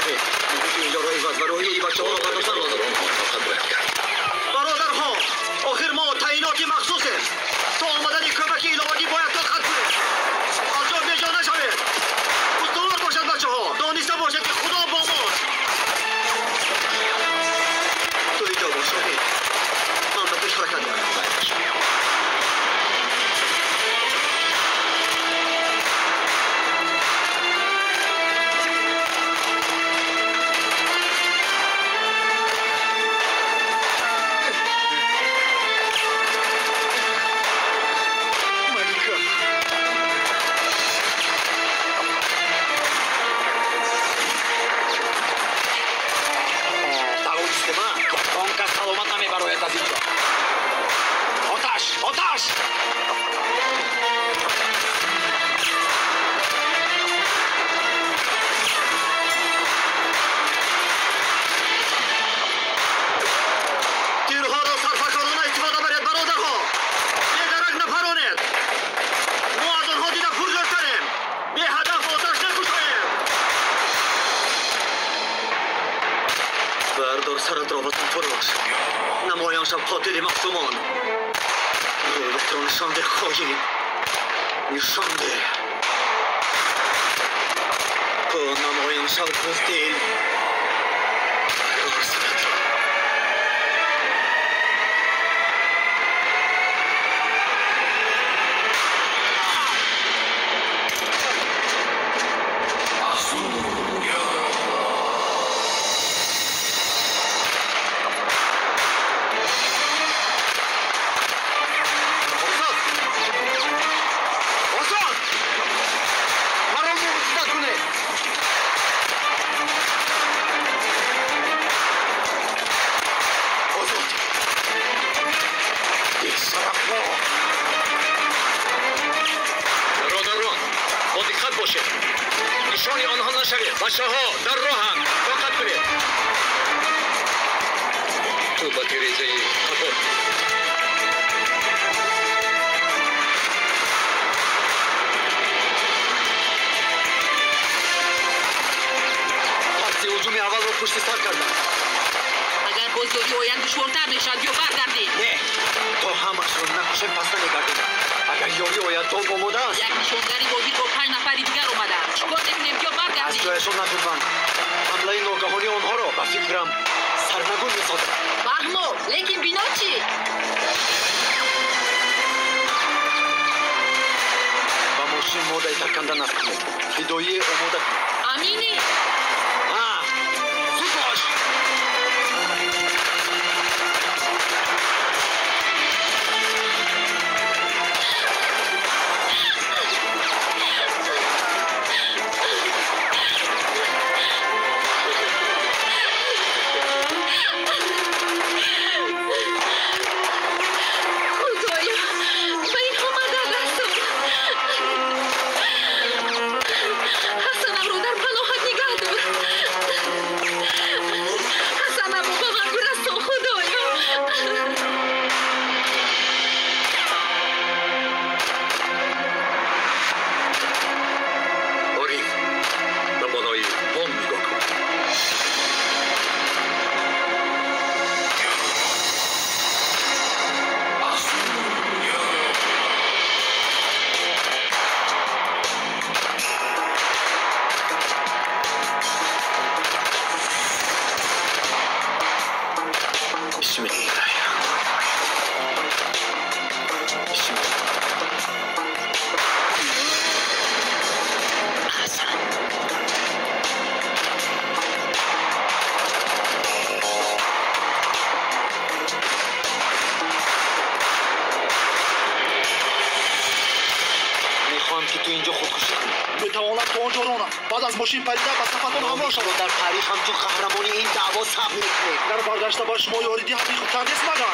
شاهد اینجا رو عوض و روحیه ای بچه ها رو برداشتن لازم برادرها آخر ما تعییناتی مخصوصه تا آمدن کمک الهی باید دقت کنید از جا به جا نشوید استوار باشد بچه ها دانسته باشد که خدا با ماست تو اینجا باش شاهد من به پیش حرکت میکنم سرت را وطن فروش نمایان شب قاتل مخصومان رویت را نشانده خواهی نشانده نمایان شب بزدیل سرت را نشانی آنها نشوید بچه ها در راهند دقت کنید تو به تیریزه قبول حدث هجوم اول رو پشت سر کردن اگر بزدوری آیند دشوارتر میشد یا برگردید نه تا همش رو نکشیم پس نمیگردیم اگر یاری آید تو آماده است یک نشانگری بازی با 5 نفری دیگر اومده چیکار نکنیم یا برگردیم از جایشون نتونم حمله ناگهانی آنها را به فکرم سرنگون میسازم فهمو لیکن بینا چی با ماشین مادهی ترکندن است فدایی آماده کن امینی زود باش بعد از ماشین پریده به صفتون همراه شد در تاریخ همچون قهرمانی این دعوا ثبت میکنه در برگشته با شما یاریدی همین خود تنیس مگر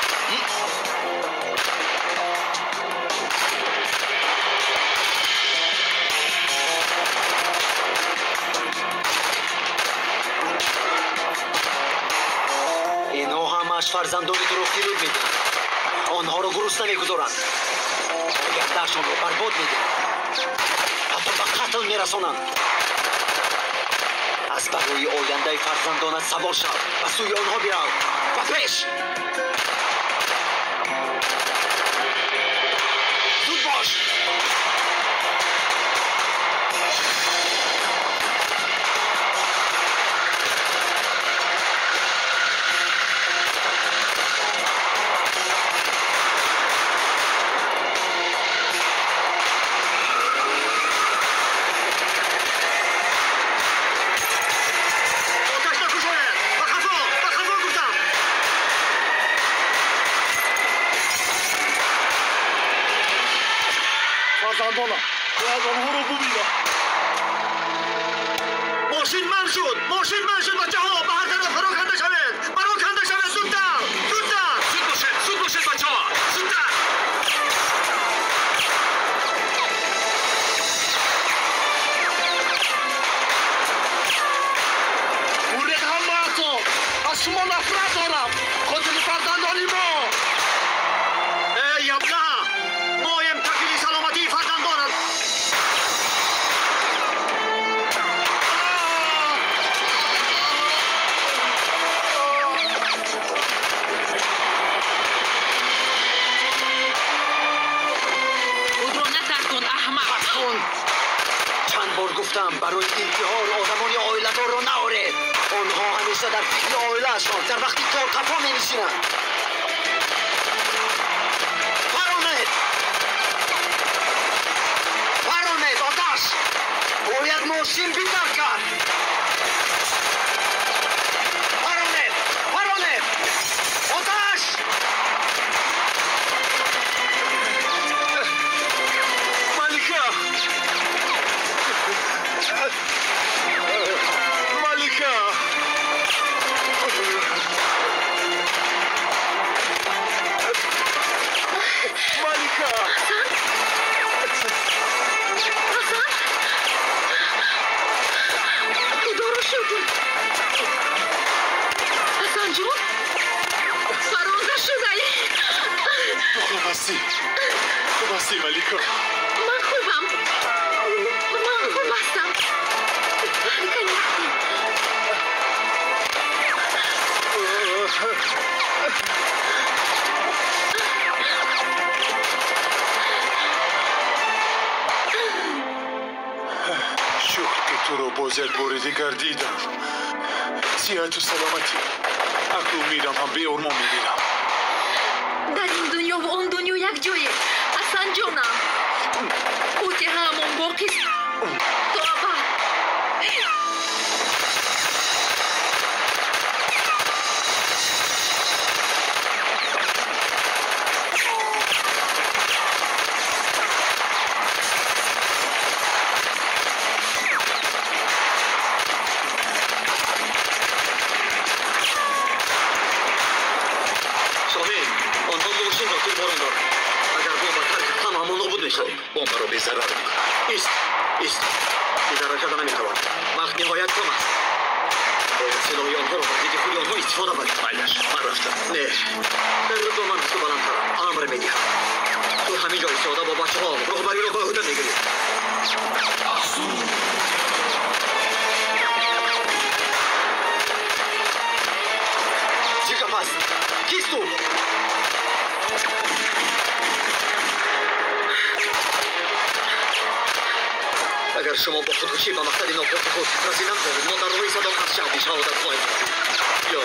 اینها همش فرزندان تو رو فریب میدن آنها رو گرسنه نمیگذارند آیندهشان رو برباد میدن حتی به قتل میرسانند از برای آینده آماده فرزندانت سوار شو و سوی آنها بیرو و پیش زود باش فرزندانم باید آنها رو ببینم. ماشین من شد بچه ها به هر طرف پراکنده شوید پراکنده شوید زودتر زود باشید بچه ها زودتر بورید همه‌تون از شما نفرت دارم. قاتل فرزندانی ما. ای ابله مایم کفیل سلامتی فرزندانت خود را نترکن احمق. چند بار گفتم برای انتحار آدمان عائله‌دار را نآرید. آنها همیشه در فکر عائله‌شان در وقتی کار قفا می‌نشینند. فرانید آتش باید ماشین بیدار کرد. فرانید آتش ملکه بیدار شدی؟ حسن جون؟ فرانده شدی؟ خوب هستی ملکه. من خوبم. من خوب هستم. کنی شکر که تو رو با بار دیگر دیدم. صحت و سلامتی. عقل میرم هم به ارمان میبینم. در این دنیا و اون دنیا یک جایه. حسن جانم او که همون باقی تا ابد. بمب رو بی ضرر میکنم. ایست بیدار کردن نمیتوان. وقت نهایت کم است. باید صدای آنها رو بردید خودی آنها استفاده کنید. من رفتم. نه در دو من تو بلندترم. امر میدیم تو همین جا ایستاده با بچه ها رهبری رو به عهده میگیرید. چیکار پس کیست تو؟ اگر شما با خودکشی به مقصد ناپخت خود رسیدن کنید ما در روی صدام از شهدی شهادت خواهیم یا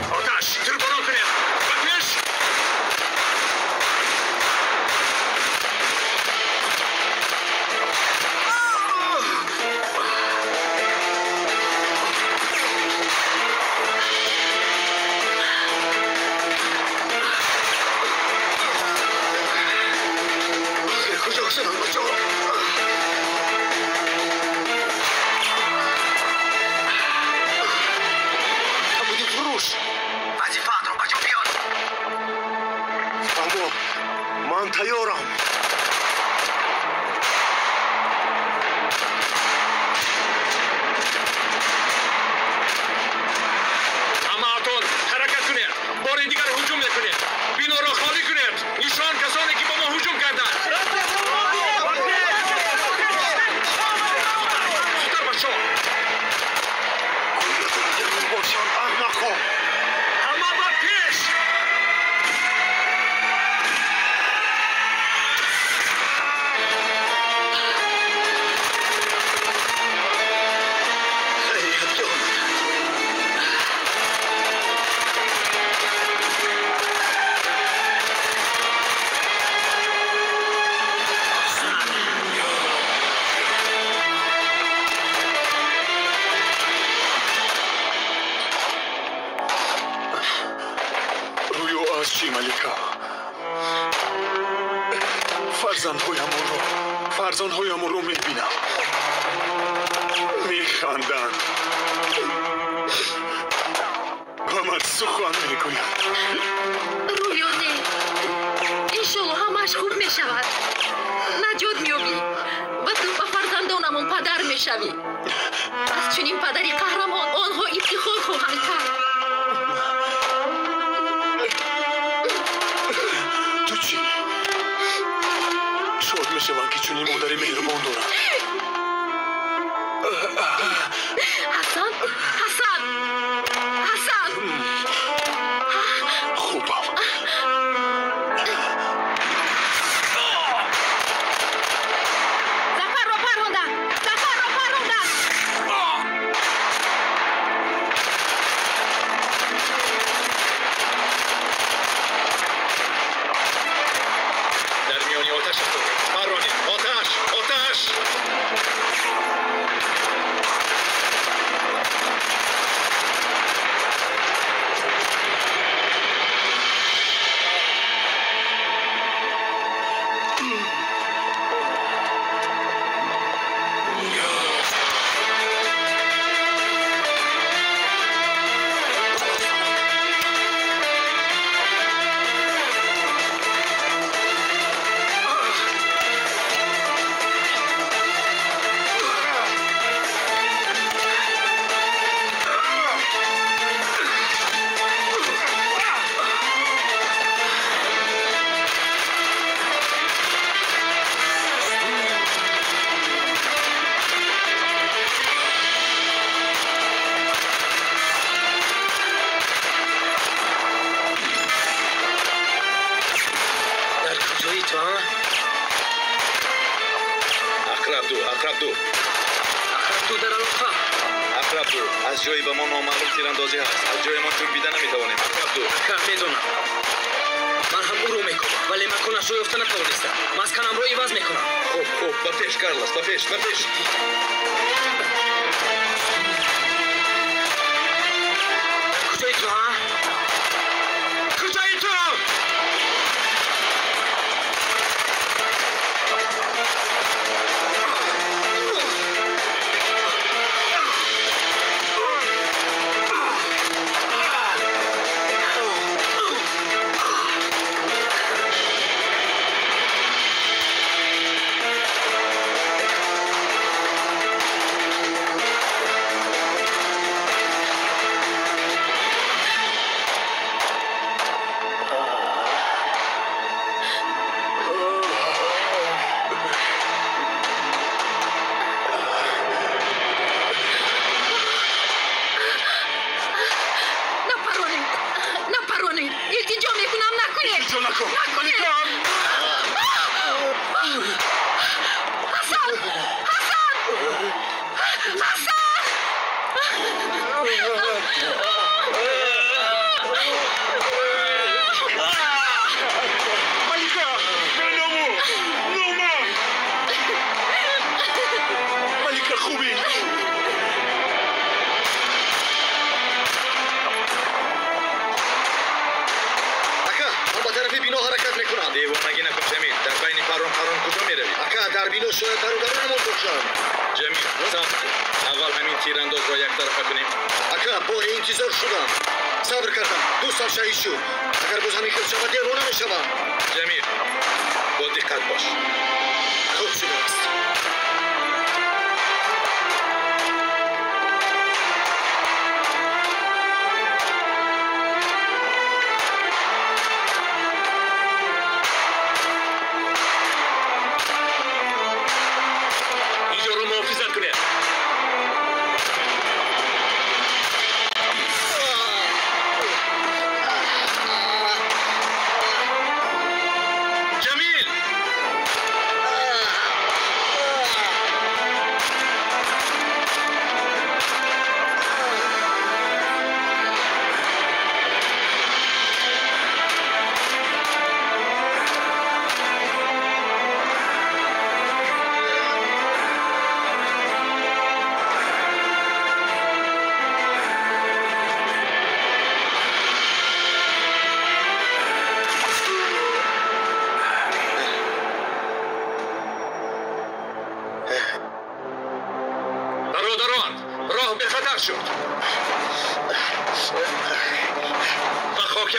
آتش ترباران کنید و پیش کجا شدن بچه ها همونی فروش وظیفه‌ات رو بجا بیار اما من تیارم همه‌تون حرکت کنید بار دیگر هجوم نکنید بنا را خالی کنید نشان کسانی که با ما هجوم کردند زودتر بچه ها باشان احمق‌ها همه با پیش هیئت که آمد روی از چی ملکه فرزندهایمون رو میبینم میخندند و من سخن میگویم رویانه انشالله همش خوب میشود نجات میابی و تو به فرزندانمون پدر میشوی از چنین پدری قهرمان آنها افتخار خواهند کرد تو چی؟ شاد میشوم که چنین مادری مهربان دارم حسن خوبم زفر را پروندن در میانی آتش فرانی آتش تو در علاقه اقرب دو از جایی به ما نامعلوم تیراندازی هست از جای ما جنبیده نمیتوانیم اقرب دو میدونم من هم او رو میکنم ولی مکنش رو یافته نتوانستم مسکنم رو عوض میکنم خوب به پیش کارلس به پیش کجایی تو ها؟ کجایی تو؟ میکنم. دیوانگی نکن جمیل. در بین پرون کجا میروی؟ اکا در بینو شاید درو نمون بکشم. جمیل صبر کن. اول همین تیرانداز را یک طرفه کنیم. اکا باری انتظار شدم. صبر کردم. دوستم شهید شد. اگر باز همین خیلی شود دیوانه میشوم. جمیل با دقت باش. خوب شده است.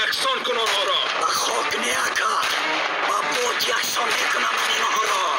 یکسان کن آنها را. با خاک نیاکا با بود یکسان میکنم اینها را.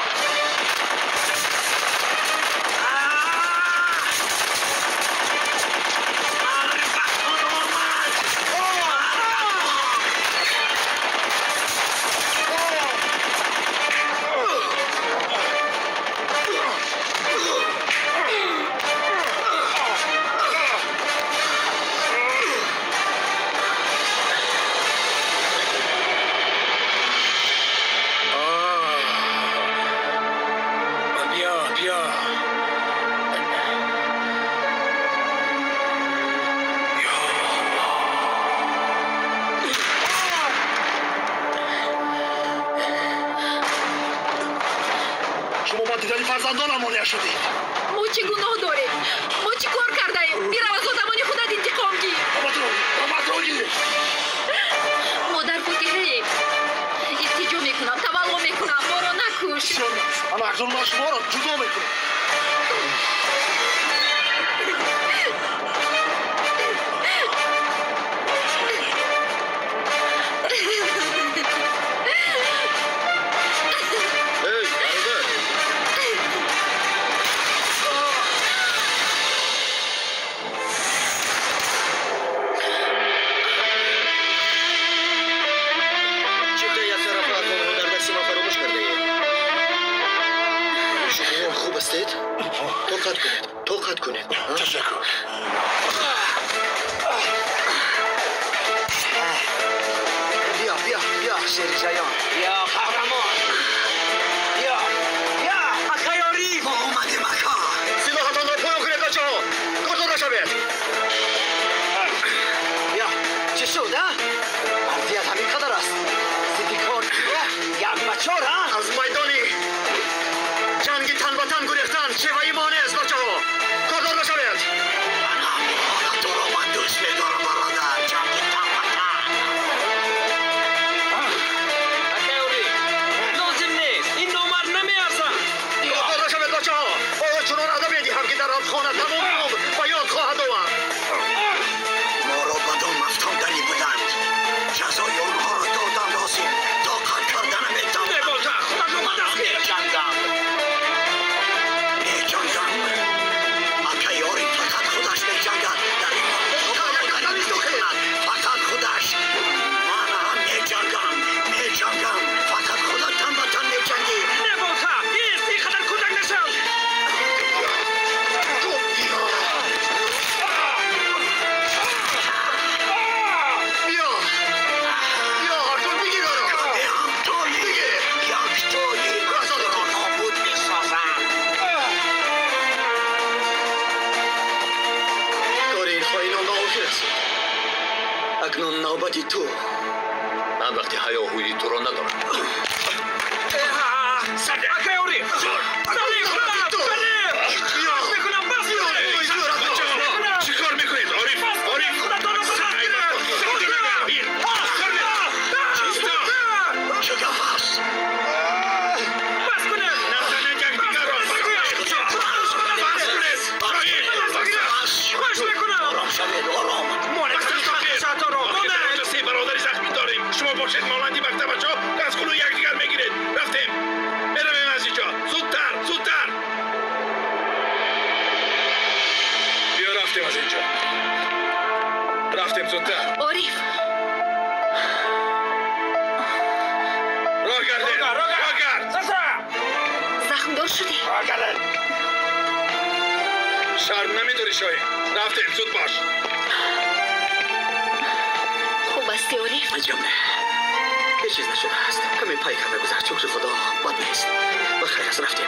فرزندانمون نشدید. ما چه گناه داریم؟ ما چی کار کردیم؟ بیر از آدمانی خودت انتقام گیر. ما در فاتحه التجا میکنم، تولع میکنم، ما را نکش. اما اکنون ما شما را جدا میکنم. توقت کنید. تشکر. بیا شیری جایان. بیا قهرمان. بیا اکایاری. ما اومدیم اکا. سلاحتان را پایان کنید بچه ها. کارتان را شوید. بیا چه شد ها؟ اذیت همین قدر است. سیدی کار یک بچار ها؟ از میدانی جنگی تن با تن گریختن شیوهی مانع است بچه ها. کارتان را شوید. من همین حالت تو را من دوست میدارم برادر. جنگی تن با تن. اکایوری لازم نیست. این نامرد نمیارزن. کارتان را شوید بچه ها. باید چنان ادب میدیم که در آبخانه تمام عمر به یاد خواهد آورد. ما را بدان مفتاندنی بودند. جزای آنها را دادن لازم. طاقت کردن میتوانم. نبازه خودت رو من دستگیر. میجنگم. اکایوری فقط خودش میجنگد. در این مقابل میکند. فقط خودش. من هم میجنگم. فقط خودت تن به تن میجنگی. نبازه ایستی خدر کودک نشد. بیا اردون بگیر آرا. هم تویی. یک تویی. رسال کن. نابود میسازم. کار این خواهی نامه رسید. اکنون نوبتی تو. من وقتی هیاهویی تو را ندارم. اکایوری چی کار میکنید؟ عارف چه باشید مانندی وقت بچه ها دستگلو یکدیگر میگیرید. رفتیم برویم از اینجا زودتر زودتر. بیا رفتیم از اینجا. رفتیم زودتر. عارف راه گردید راه گرد. زخم دار شدی؟ راه گردید. شرم نمیداری شاهین. رفتیم زود باش. خوب هستی عارف؟ عجب نه هیچ چیز نشده است. همین پای کرده گذشت. شکر خدا بد نیست. بخیر است رفتیم.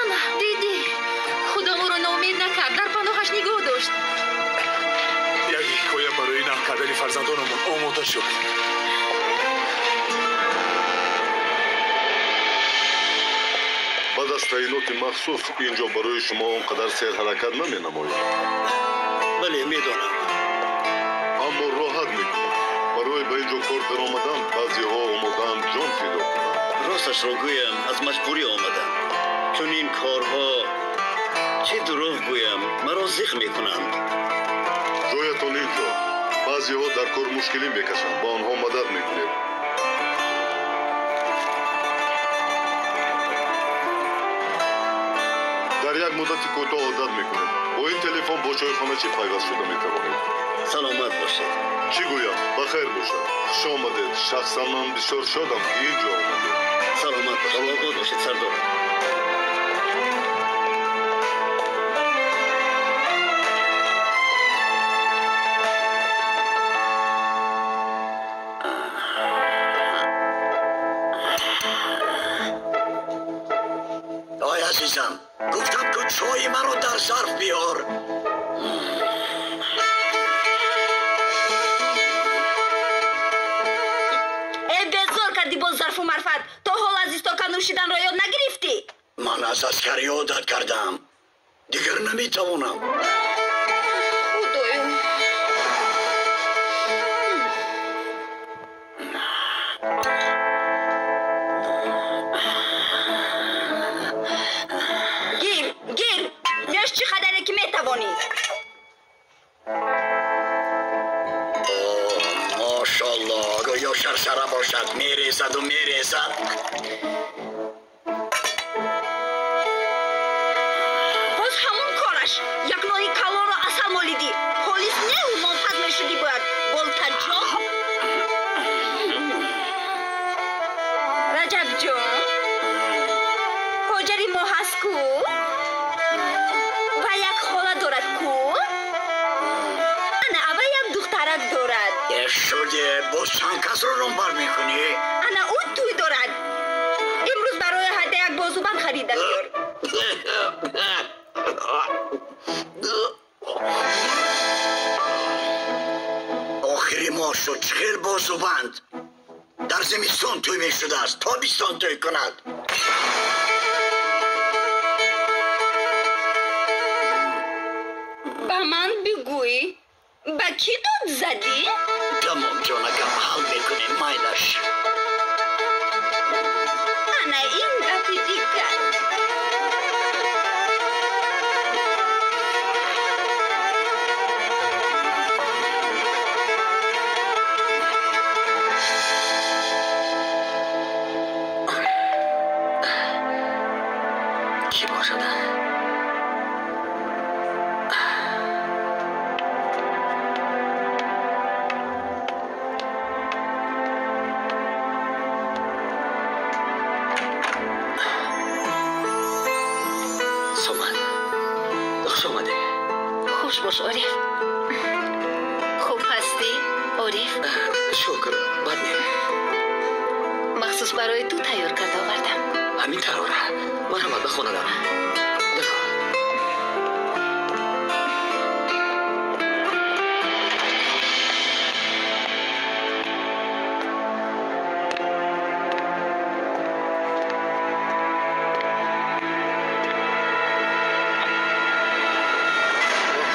انا دیدی خدا ما رو ناامید نکرد، در پناهش نگاه داشت. یک کویه برای نام کردن فرزندانمون آماده شد. بعد از تعیینات مخصوص اینجا برای شما اونقدر سیر حرکت نمینماید. بله میدانم. اما راحت میکنم. برای به اینجا کار در آمدن بعضی ها آمدن جان فدا کنند. راستش را گویم از مجبوری آمدم. چون این کارها چه دروغ گویم مرا زیغ میکنند. جایتان اینجا. بعضی ها در کار مشکلی میکشند. با آنها مدد میکنید. در یک مدت کوتاه عادت میکنید. با این تلفن با چایخانه چی پیوست شده میتوانید. سلامت باشید. چی گویم؟ بخیر باشد. خوش آمدید. شخصا من بسیار شادم که اینجا آمدید. سلامت باشید. آباد باشید سردار. آی عزیزم گفتم که چای مرا در ظرف بیار. بزار کردی با ظرف و مرفت. تا حال از استاکان نوشیدن را یاد نگرفتی؟ من از عسکری عادت کردم. دیگر نمیتوانم. خدایا گیر میاش چی خدره که میتوانی. ماشاءالله گویا شرشره باشد. میریزد و میریزد. باز همون کارش. یک نوعی کلان را اصل مالیدی. پلیس نه و منفذ میشدی باید. بولتجا رجب جان حجری ما هست کو و یک خاله دارد کو. انا اول یک دخترک دارد. شده با چند کس رو رنبار میکنی؟ انا او توی دارد. امروز برای هده یک بازوبند خریده بیار. آخری ما شد چخیل بازوبند. در زمستان توی میشده است. تابستان توی کند. با من بگوی با کی داد زدی؟ تمام جانکم حل میکنیم مایلش. انا این گفی دیگر. کی باشد؟ سومن خوش آمده. خوش باش عارف. خوب هستی عارف؟ شکر بد نیم. مخصوص برای تو تیار کرده آوردم. همین تراره. من هم به خونه دارم. بفرم.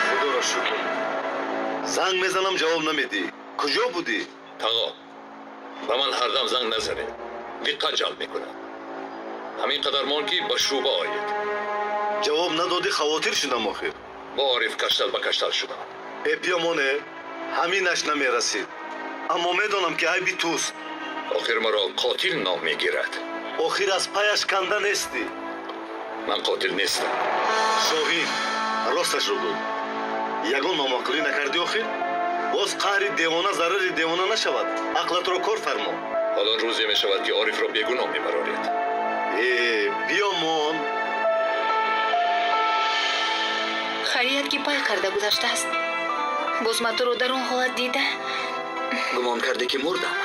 خدا را شکر. زنگ میزنم جواب نمیدی. کجا بودی؟ آقا به من هر دم زنگ نزنه. دقت جلب میکنه. همین قدر مانکی به شوبه آید. جواب ندادی خواطر شدم آخر. با عارف کشتل به کشتل شدم. پیامونه ҳаминаш намерасид. аммо медонам ки айби туст. آخر مرا قاتل نام میگیرد. охир аз паяш канда нестӣ. من قاتل نیستم. شاهین راستشро гӯй. ягон номақулӣ накардӣ охир? боз қаҳри девона зарари девона нашавад. ақлатро кор фармо. حالا روزی می شود که عارف را بیگناه می‌برارید. بیا مون. خریدگی پای کرده گذشته است. باز من تو رو در اون حالت دیده. گمان کرده که مردم.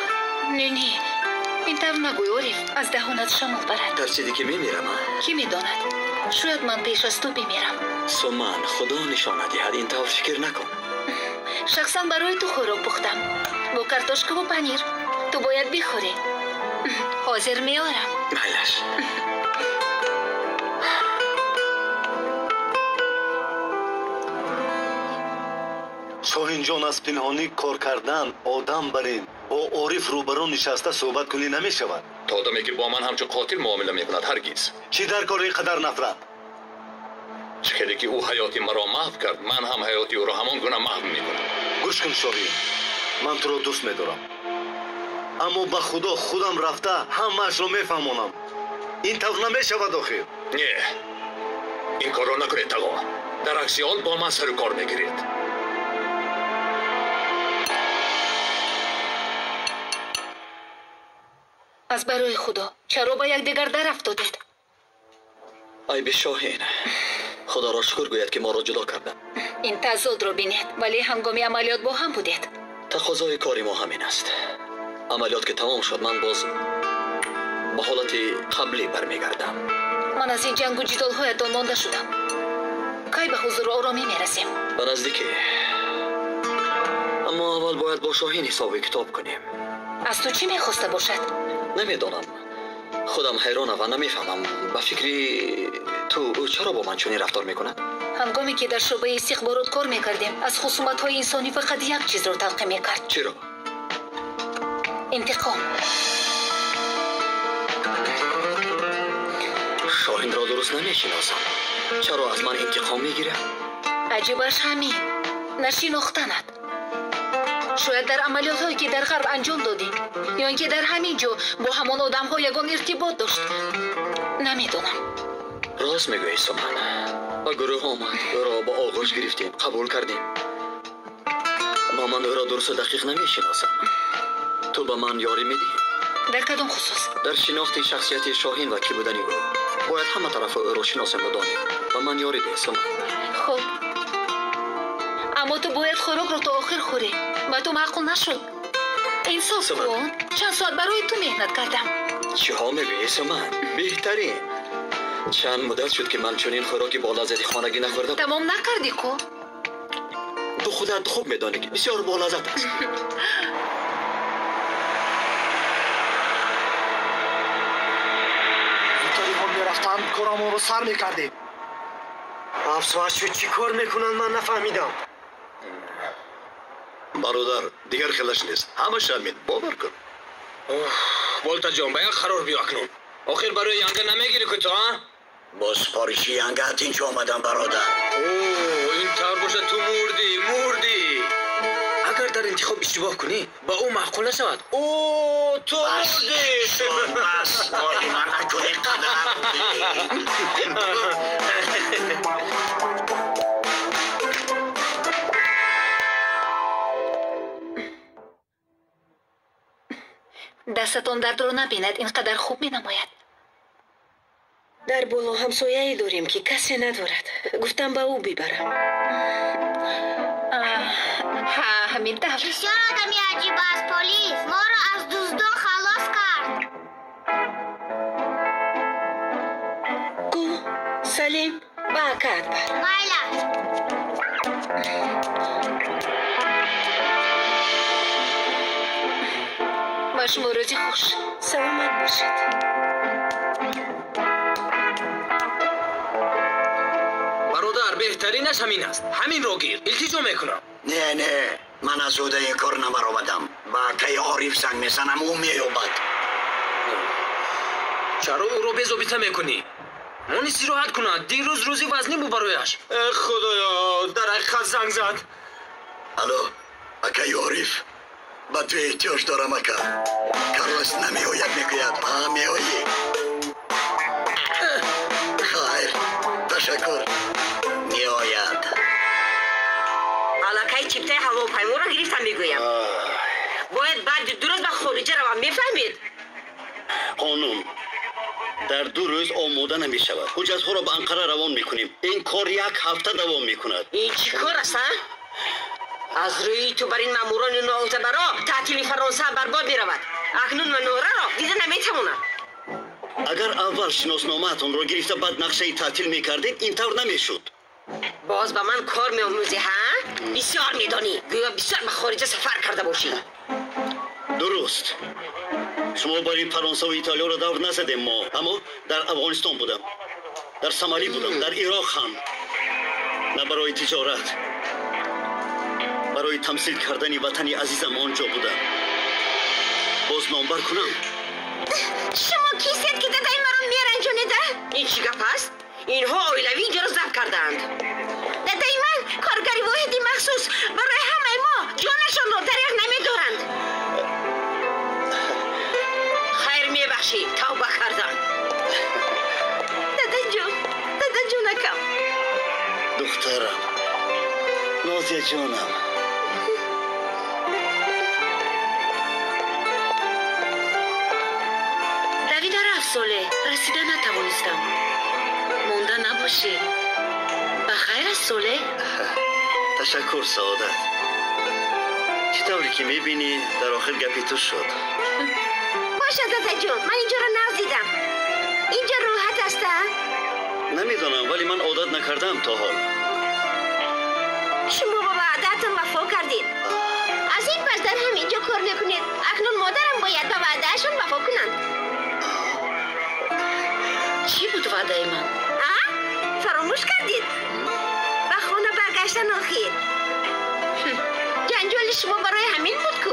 نه اینطور نگوی عارف، از دهانت شمال برد. ترسیدی که میمیرم؟ کی میداند؟ شاید من پیش از تو بمیرم. سومن خدا نشانه دهد، اینطور فکر نکن. شخصا برای تو خوراک پختم با کارتوشکا و پنیر. تو باید بخوری. حاضر میارم. میلش. شاهین جان از پنهانی کار کردن آدم برین با عارف روبرو نشسته صحبت کنی نمی شود. تا آدمی که با من همچون قاتل معامله میکند هرگز. چی در کار اینقدر نفرت؟ چخیلی که او حیاتی مرا محو کرد، من هم حیاتی او را همان گونه محو میکنم. گوش کن شاهین، من تو را دوست میدارم، اما به خدا خودم رفته همه‌اش رو میفهمونم. این طور نمی شود آخر. نه، این کار را نکنید تقا. در عکس حال با من سر و کار میگیرید. از برای خدا چرا با یک دیگر در افتادید؟ ای به شاهین، خدا را شکر گوید که ما را جدا کردن. این تضاد رو بینید، ولی هنگامی عملیات با هم بودید. تقاضای کاری ما همین است. عملیات که تمام شد من باز به حالت قبلی برمیگردم. من از این جنگ و جدال هایتان مانده شدم. کی به حضور و آرامی میرسیم؟ به نزدیکی. اما اول باید با شاهین حساب کتاب کنیم. از تو چی میخواسته باشد؟ نمیدانم، خودم حیرانم و نمیفهمم. به فکری تو چرا با من چنین رفتار میکنه؟ هنگامی که در شعبه استخبارات کار میکردیم از خصومت های انسانی فقط یک چیز رو تلقی میکرد. چرا؟ انتقام. شاهین را درست نمیشناسم. چرا از من انتقام میگیره؟ عجیبش همین، نشناختنت. شاید در عملیات هایی که در غرب انجام دادیم یا اینکه در همین جا با همان آدم ها یگان ارتباط داشت. نمیدونم. راست میگویی سومن. با گروه آمد او را با آغوش گرفتیم، قبول کردیم. اما من او را درست و دقیق نمیشناسم. تو به من یاری میدی؟ در کدام خصوص؟ در شناخت شخصیت شاهین و کی بودنی او. باید همه طرف او را شناسیم و دانیم. و من یاری ده سومن. خب اما تو باید خوراک رو تا آخر خوری. و تو معقول نشد. انصاف کن. چند ساعت برای تو مهنت کردم. چه ها میگویی سومن؟ بهترین. چند مدت شد که من چنین خوراکی با لذت خانگی نخوردم. تمام نکردی کو؟ تو خودت خوب میدانی که بسیار با لذت است. اینطوری هم میرفتند کارمون رو سر میکردیم. افسوس شد چی کار میکنن من نفهمیدم. برادر دیگر خلش نیست، همه شرمید، باور کن. بولتا جان باید قرار بیا اکنون. آخر برای ینگه نمیگیری که تو ها؟ با سپارشی ینگهت اینجا آمدم برادر. این طور باشه تو مردی. اگر در انتخاب اشتباه کنی با او معقول نشود. تو مردی. بس کاری من نکنی قدر. دستتون درد رو نبیند، اینقدر خوب می نماید. در بالا همسایه‌ای داریم که کسی ندارد. گفتم با او ببرم. همین طور. بسیار آدمی عجیب است پلیس. ما را از دزدان خلاص کرد. کو سلیم با کرد بر. بله. با شما روزی خوش. سلامت باشید. برادر بهترینش همین است. همین رو گیر. التجا میکنم. نه من از اوده این کار نبر آمدم. با که عارف زنگ میزنم او میابد. چرا او رو بزوبیته میکنی؟ من استراحت کند. دیروز روزی وزنی بود برایش. خدایا در حقیقت زنگ زد. الو акаи Ориф, ба ту эҳтиёҷ дорам ака. Карлос намеояд мегӯяд, ма меоӣ. Хайр, ташаккур. меояд. аллакай чиптаи ҳавопайморо гирифтам мегӯям. бояд баъди 2 рӯз ба хориҷа равам, мефаҳмед? خانم در 2 روز آماده نمی شود. حجت‌ها به انقره روان میکنیم. این کار 1 هفته دوام میکند. این چی کار است؟ از روی تو بر این ماموران ناعتبرا تعطیل فرانسه برباد میرود. اکنون منوره را دیده نمیتوانم. اگر اول شناسنامه‌تان را گرفته بعد نقشه تعطیل میکردید اینطور نمیشد. باز به من کار میآموزی ها؟ بسیار میدانی. گویا بسیار به خارج سفر کرده باشی. درست. شما برای فرانسه و ایتالیا را دور نزدیم ما، اما در افغانستان بودم، در سومالی بودم، در عراق هم. نه برای تجارت، برای تمثیل کردن وطن عزیزم آنجا بودم. باز نامبر کنم. شما کیستید که دادای مرا میرنجانیده؟ این چی گپ است؟ اینها اویلوی اینجا را ضبط کردند. دادای من کارگری واحدی مخصوص برای همه ما جانشان را دریغ نمیدارند. خیر میبخشی، توبه کردم. دادا جونکم. دخترم، نازیه جانم. دویده رفت ساله، رسیده نتوانستم. مونده نباشی. بخیر است ساله؟ تشکر سعادت. چطوری که میبینی در آخر گپی تو شد. باشه دادا جون، من اینجا را نزدیدم. اینجا راحت است؟ نمیدونم ولی من عادت نکردم تا حال. شما با وعده‌تان وفا کردید. از این پس در همینجا کار میکنید. اکنون مادرم باید به وعده‌شان وفا کنند. چی بود وعده من؟ فراموش کردید؟ به خانه برگشتن آخیر. جنجال شما برای همین بود کو؟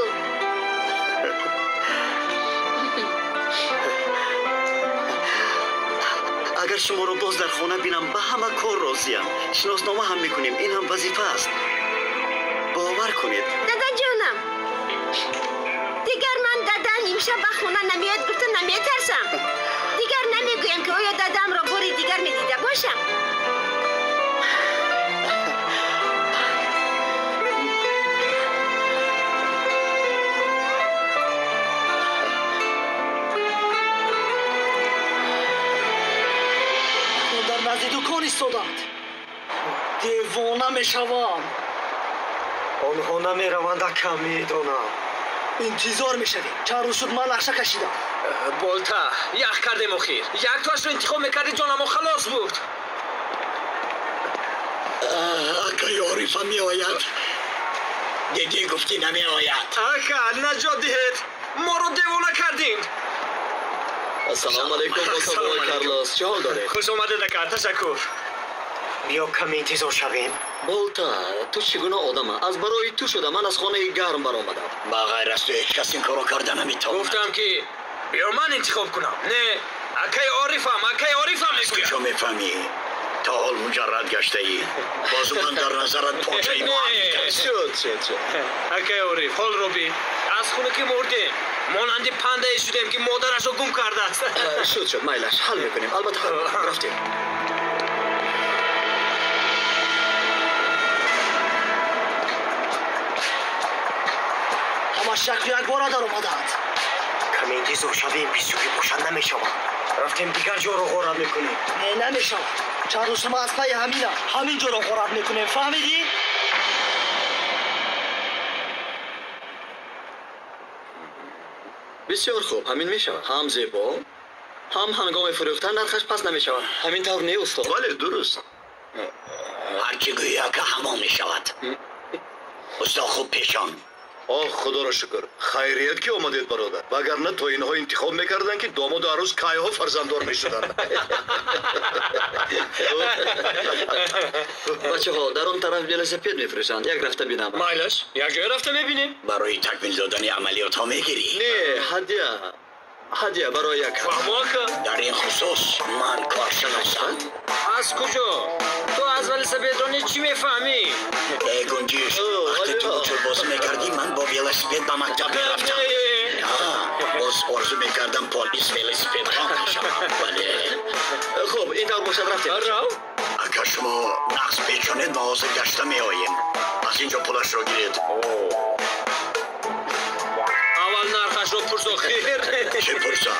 اگر شما رو باز در خانه بینم به همه کار راضیم. شناسنامه هم میکنیم، این هم وظیفه است. باور کنید. دادا جانم، دیگر من دادا امشب به خانه نمیاد گفته نمیترسم. دیگر نمیگویم که آیا دادام را باری دیگر میدیده باشم. در نزد دکان ایستادند. دیوانه میشوم. آنها نمیروند کم میدانم. انتظار میشویم. چند روز شد من نقشه کشیدم. بولتا یخ کردیم اخیر. یک تاش رو انتخاب میکردی جانم خلاص بود. اکای عارف هم میآید. دیدی گفتی نمیآید. اکا نجات دهید. ما رو دیوانه کردین. السلام علیکم بابا کارلوس، چه حال داره؟ خوش آمده دکار، تشکر. بیا کمی انتظار شویم. بولتا تو چگونه آدمه؟ از برای تو شده من از خانه گرم برآمدم. با غیر از تو هیچ کس این کارو کرده نمیتونه. گفتم که بیا من انتخاب کنم. نه اکای عارفم میگویم. کجا میفهمی؟ تا حال مجرد گشته ای. بازو من در نظرت پاچه ای ما هم شد. اکای عارف حال رو بین. از خونه که مردیم مانند پنده شدیم که مادرش رو گم کرده است. شد مایلش حل میکنیم. البته رفتیم. همه شکل یک بار در آمدند. کمی انتظار شویم بیسوی باشند نمیشود. رفتیم دیگر جا رو غارت میکنیم. نه نمیشود. چند روز ما از پای همین جا رو غارت میکنیم. فهمیدی؟ بسیار خوب، همین میشود. هم زیبا هم هنگام فروختن نرخش پس نمیشود. همین طور نه استاد؟ بله درست. هرچی گویا که همان میشود. استاد خوب پیشان. آه خدا را شکر خیریت که آمدید برادر وگرنه تا اینها انتخاب میکردن که داماد و عروس کایه ها فرزنددار میشدن. بچه ها در اون طرف ولسپید میفروشند. یک رفته بینم. مایلش یک جای رفته میبینیم. برای تکمیل دادن عملیات ها میگیری؟ نه هدیه برای یک در این خصوص من کارشناسم. از کجا؟ تو از ولسپید رانی چی میفهمی؟ ای گنجیش وقتی تو چور بازی میکردی велосипед ба мактаб мерафтам. боз орзу мекардам полис велосипедрон шавам. бале. хуб ин тавр бошад рафтем. агар шумо нақс печонед мо ҳозир гашта меоем. аз инҷо пулашро гиред. аввал нархашро пурсо хир. чӣ пурса?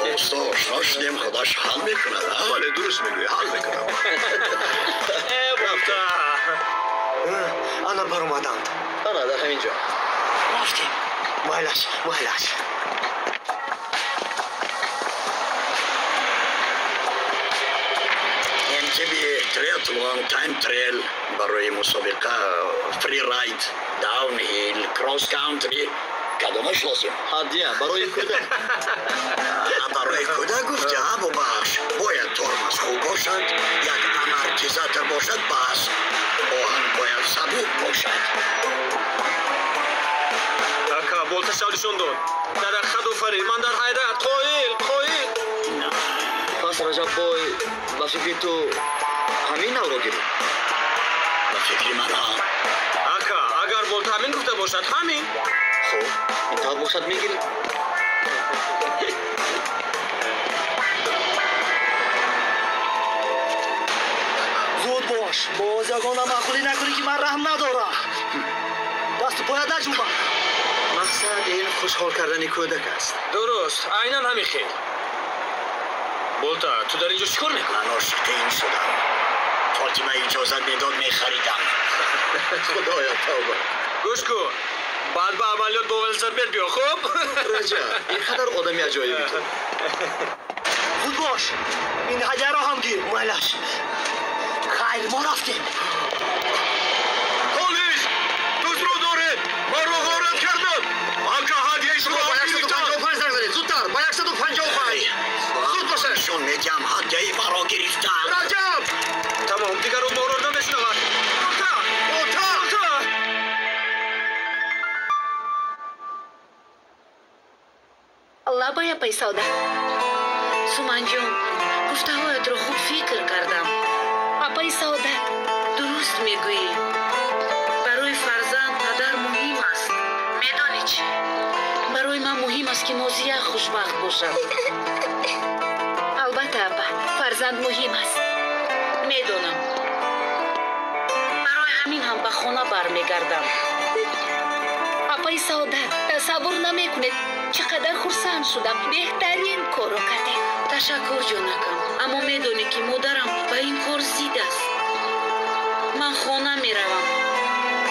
досто ошно шудем худаш ҳал мекунад. бале дуруст мегӯӣ ҳал мекунам. рафта. ана баромаданд. ана дар ҳамин ҷо. рафтем. майлаш. МТБ Triathlon Time Trail барои мусобиқа фрирайд, даунҳил, кросс каунтри кадомаш лозим? ҳаддиям барои кӯдак. барои кӯдак гуфти абубахш бояд тормоз хуб бошад, як амортизатор бошад, бас оҳанг бояд сабук бошад. ака болташа нишон дод. дарахат офарид. ман дар ҳайрат. қоил. пас раҷаббой ба фикри ту ҳамин навро гирӣ. ба фикри ман ҳам. ака агар болта ҳамин гуфта бошад ҳамин. хуб ин тавр бошад мегирӣ. зуд бош. боз ягона маъқулӣ накунӣ ки ман раҳм надорам. дасту пояд наҷуба. мақсад ин хушҳол кардани кӯдак аст. дуруст. айнан ҳамин хел. болта ту дар инҷо чӣ кор мекунӣ? ман ошиқ ин шудам. фотима иҷозат медод мехаридам. худоя тавба. гӯш кун. баъд ба амалиёт бо велосипед биё хуб? раҷаб ин қадар одами аҷоиби ту. зуд бош. ин ҳадияро ҳам гир. майлаш. хайр мо рафтем. полис дӯстро доред маро ғорат карданд. ака ҳадияи шумо ба 155 занг занед. зудтар ба 155. зуд бошед. шон мегӯям ҳадияи маро гирифтанд. раҷаб тамом дигар уморор намешунавад. лабая пайсавда. суманҷон гуфтаҳоятро хуб фикр кардам. апай савда дуруст мегӯӣ. барои фарзанд падар муҳим аст. медонӣ чӣ? барои ман муҳим аст ки нозия хушбахт бошад. албатта апа фарзанд муҳим аст. медонам. барои ҳамин ҳам ба хона бармегардам. апай савда тасаввур намекунед чӣ қадар хурсанд шудам. беҳтарин корро кардем. ташаккур ҷонакам. аммо медонӣ ки модарам ба ин кор зид аст. ман хона меравам.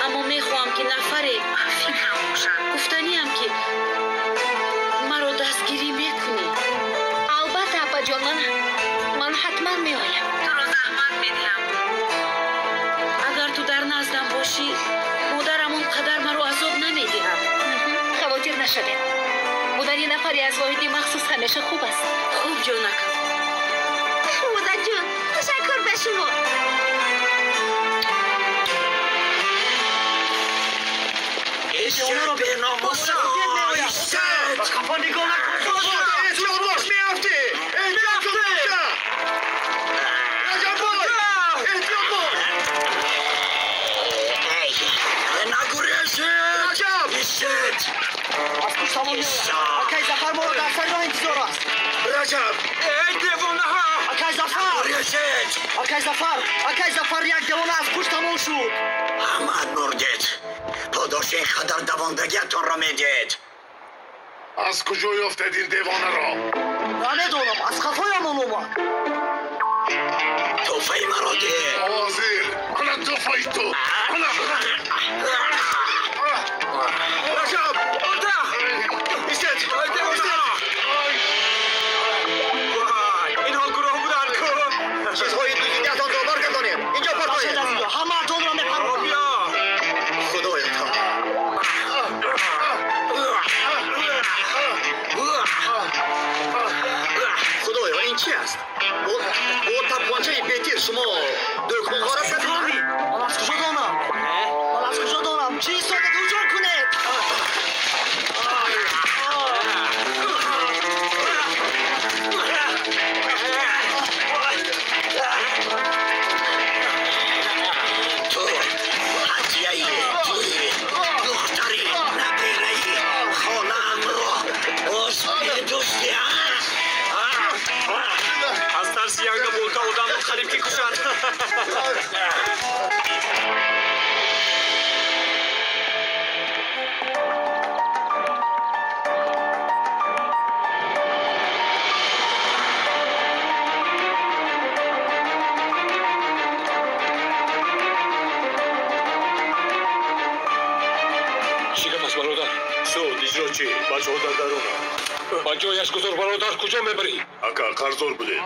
аммо мехоҳам ки нафаре фикрам бошад. гуфтаниам ки маро дастгирӣ мекунӣ. албатта апаҷон ман ҳатман меоям. туро заҳмат медиҳам. агар ту дар наздам бошӣ модарам он қадар маро азоб намедиҳад. хавотир нашавед. будани нафари аз воҳиди махсус ҳамеша хуб аст. хуб ҷонакам. модарҷон ташаккур ба шумо. Ишет беномуса. Ишет. ба қафа нигоҳ накун. эҳтиёт бош меафтӣ. эҳтиёт боша. раҷаббой эҳтиёт бош. нагурезед. раҷаб Ишет. аз пуштамон меояд. акай зафар моро дар сари роҳ интизор аст. раҷаб эй девонаҳо. акай зафар. Нагурезед. акай зафар як девона аз пуштамон шуд. ҳамаат бурдед. подош ин қадар давондагиатонро медиҳед. аз куҷо ёфтед ин девонаро? намедонам. аз қафоямон омад. тӯҳфаи маро диҳед. ҳозир ана тӯҳфаи ту. раҷаб болта. ишет. инҳо гуроҳ буданд ку. чизҳои дигаҳтонро баргардонед. инҷо партоед. ҳамаатонро мепарвонам. биё. худоя тавба. худоя ин чӣ аст? бо тапончаи бетир шумо дӯкон ғорат кардед? ман аз куҷо донам. чӣ истода ҳуҷум кунед. ту ҳадияи духтари набире با جایش گذار برادر کجا میبری؟ اکا قرضور بوده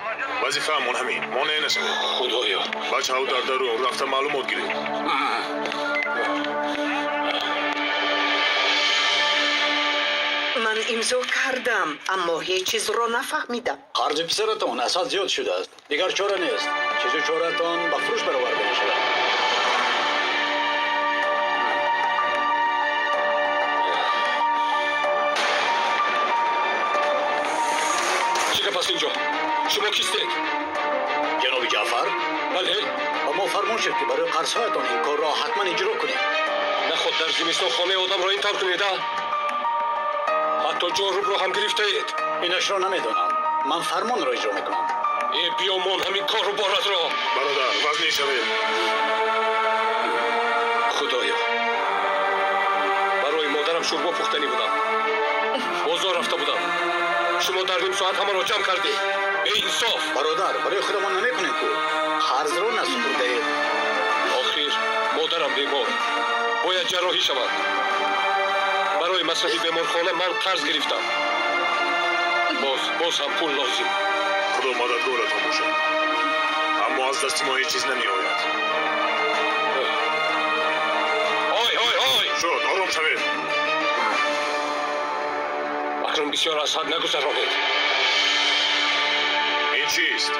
وظیفه همون همین ما نینسه خدایا بچه ها در درون رفته معلومات گیرید من امضا کردم اما هیچ چیز را نفهمیدم. خرج پسرتان اساس زیاد شده است. دیگر چاره نیست. چیزی چارهتان به فروش برآورده می شود. پس اینجا شما کیستید؟ جناب جعفر؟ بله اما فرمان شد که برای قرضهایتان این کار را حتما اجرا کنید. نخود در زمستان خانه آدم را این طور کنید حتی جارب را هم گرفته اید. اینش را نمیدانم. من فرمان را اجرا میکنم. ای بیامان همین کار رو بارد را. برادر وزنی شوید. خدایا برای مادرم شوربا پختنی بودم. بازار رفته بودم. شما در نیم ساعت همه را جمع کردی. ای انصاف. برادر برای خودمان نمیکنید که قرض را نسپرده اید. آخر مادرم بیمار باید جراحی شود. برای مصرف بیمارخانه من قرض گرفتم. باز هم پول لازم. خدا مددگارتان باشد. اما از دست ما هیچ چیز نمی آید. آی شد آرام شوید. اکنون بسیار از حد نگذرانید. این چیست؟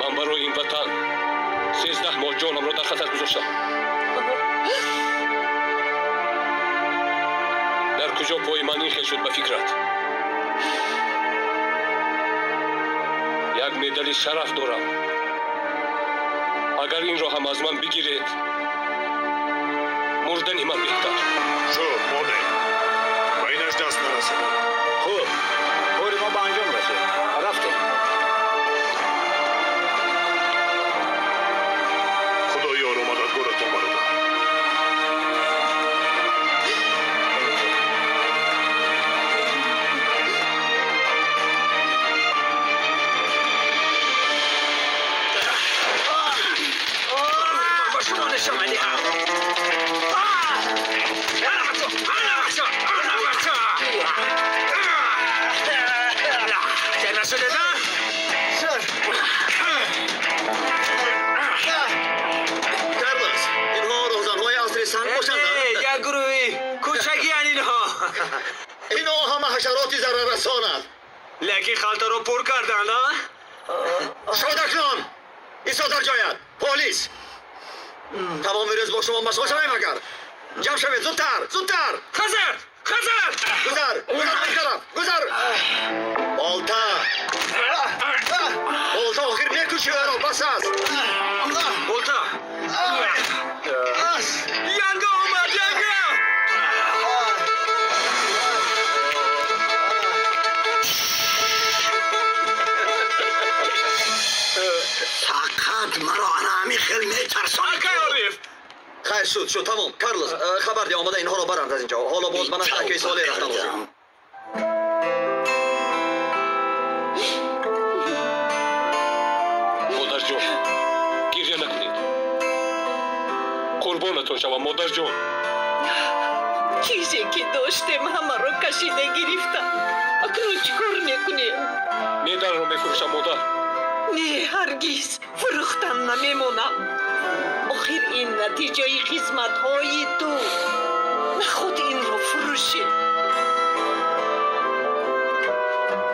من برای این وطن 13 ماه جانم را در خطر گذاشتم. در کجا پای من این خیل شد به فکرت؟ یک مدال شرف دارم. اگر این را هم از من بگیرید مردن من بهتر. شد مرده و اینش دست نرسد. خوب کار ما به انجام رسید. رفتیم. خدا یار و مددگارتان برادر. اینها همه حشراتی ضرر رسانند. لکی خلطه رو پر کردند شادکلان ایسا در جایت. پلیس تمام روز با شما مشغول شویم. اگر جمع شوید زودتر خزر گذر این طرف گذر. بالتا آخر میکشی او را. بس است بالتا ینگا اومد. فقط مرا همی خیلی میترسانید. خیر شد تمام. کارلوس خبر دی آمده اینها را برند از اینجا. حالا باز من از اکی ساله رفتن باشم. مادر جان گریه نکنید. قربانتون شوم مادر جان. چیزی که داشتیم همه را کشیده گرفتم. اکنون چیکار میکنیم؟ میدر رو میفروشم مادر. نه هرگز فروختن نمیمونم. آخر این نتیجه قسمت های تو. نخود این رو فروشی.